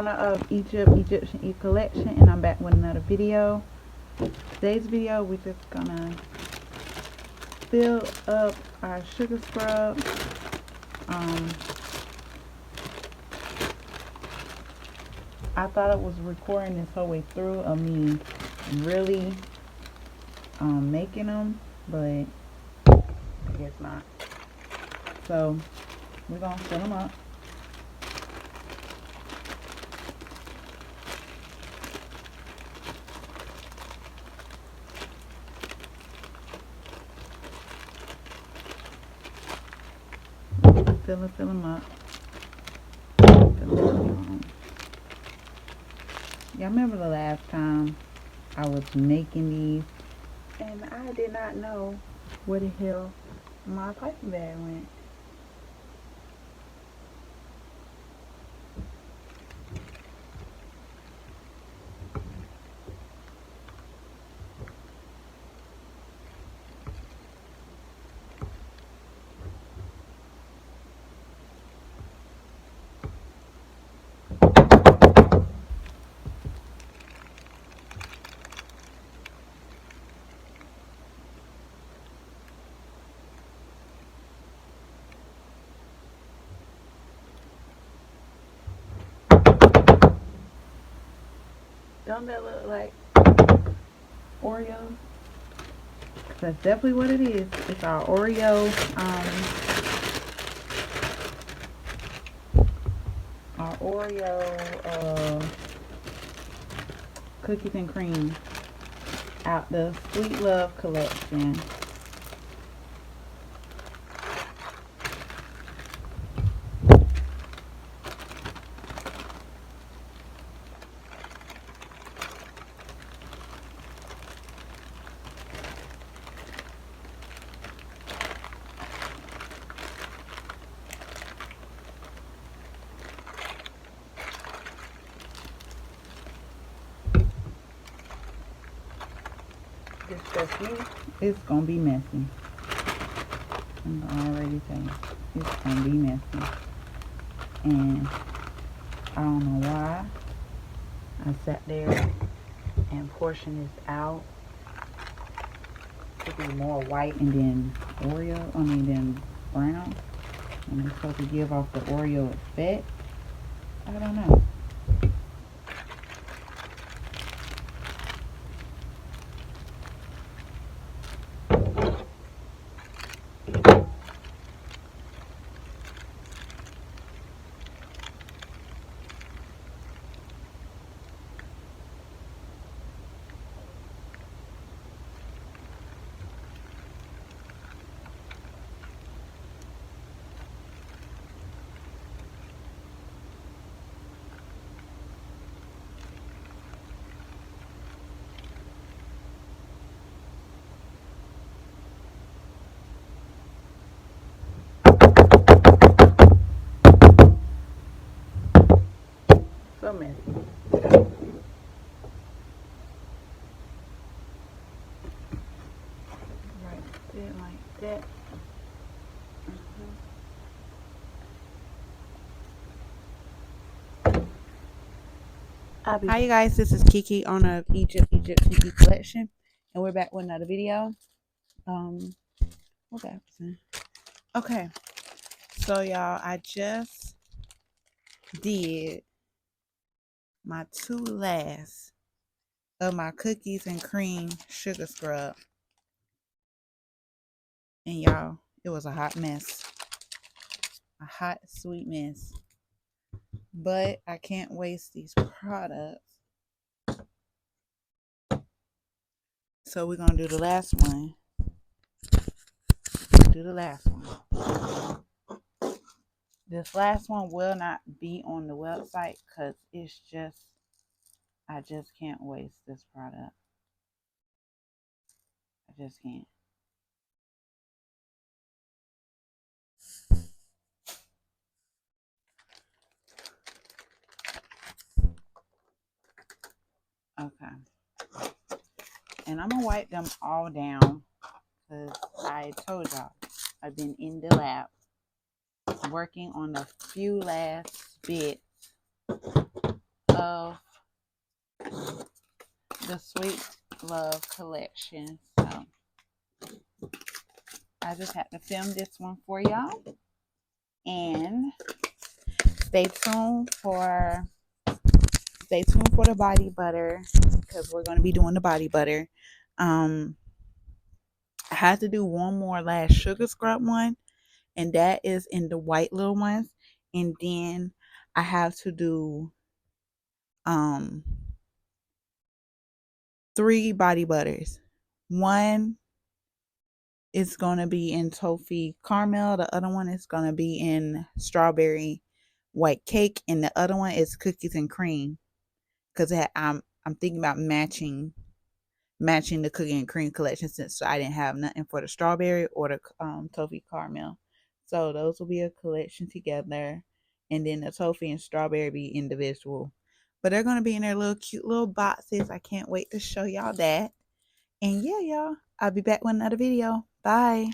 owner of Egyptian E-Collection, and I'm back with another video. Today's video, we're just gonna fill up our sugar scrub. I thought it was recording this whole way through of me really making them, but I guess not. So we're gonna fill them up. Fill them up. Y'all remember the last time I was making these and I did not know where the hell my piping bag went. Don't that look like Oreos? That's definitely what it is. It's our Oreo, cookies and cream out the Sweet Love collection. It's gonna be messy. I'm already saying it's gonna be messy, and I don't know why I sat there and portioned this out to be more white and then then brown, and it's supposed to give off the Oreo effect. I don't know. So messy. Right there like that. Hi you guys, this is Kiki, owner of Egyptian E-Collection, and we're back with another video. What's happening? Okay, so y'all, I just did my two last of my cookies and cream sugar scrub, and y'all, it was a hot mess, a hot sweet mess, but I can't waste these products, so we're gonna do the last one. This last one will not be on the website because it's just, I just can't waste this product. I just can't. Okay. And I'm gonna wipe them all down because I told y'all I've been in the lab working on a few last bits of the Sweet Love collection. So I just had to film this one for y'all. And stay tuned for the body butter, because we're going to be doing the body butter. I had to do one more last sugar scrub one, and that is in the white little ones. And then I have to do 3 body butters. One is going to be in toffee caramel, the other one is going to be in strawberry white cake, and the other one is cookies and cream, because I'm thinking about matching the cookie and cream collection, since I didn't have nothing for the strawberry or the toffee caramel. So those will be a collection together, and then the toffee and strawberry be individual. But they're going to be in their little cute little boxes. I can't wait to show y'all that. And yeah, y'all, I'll be back with another video. Bye.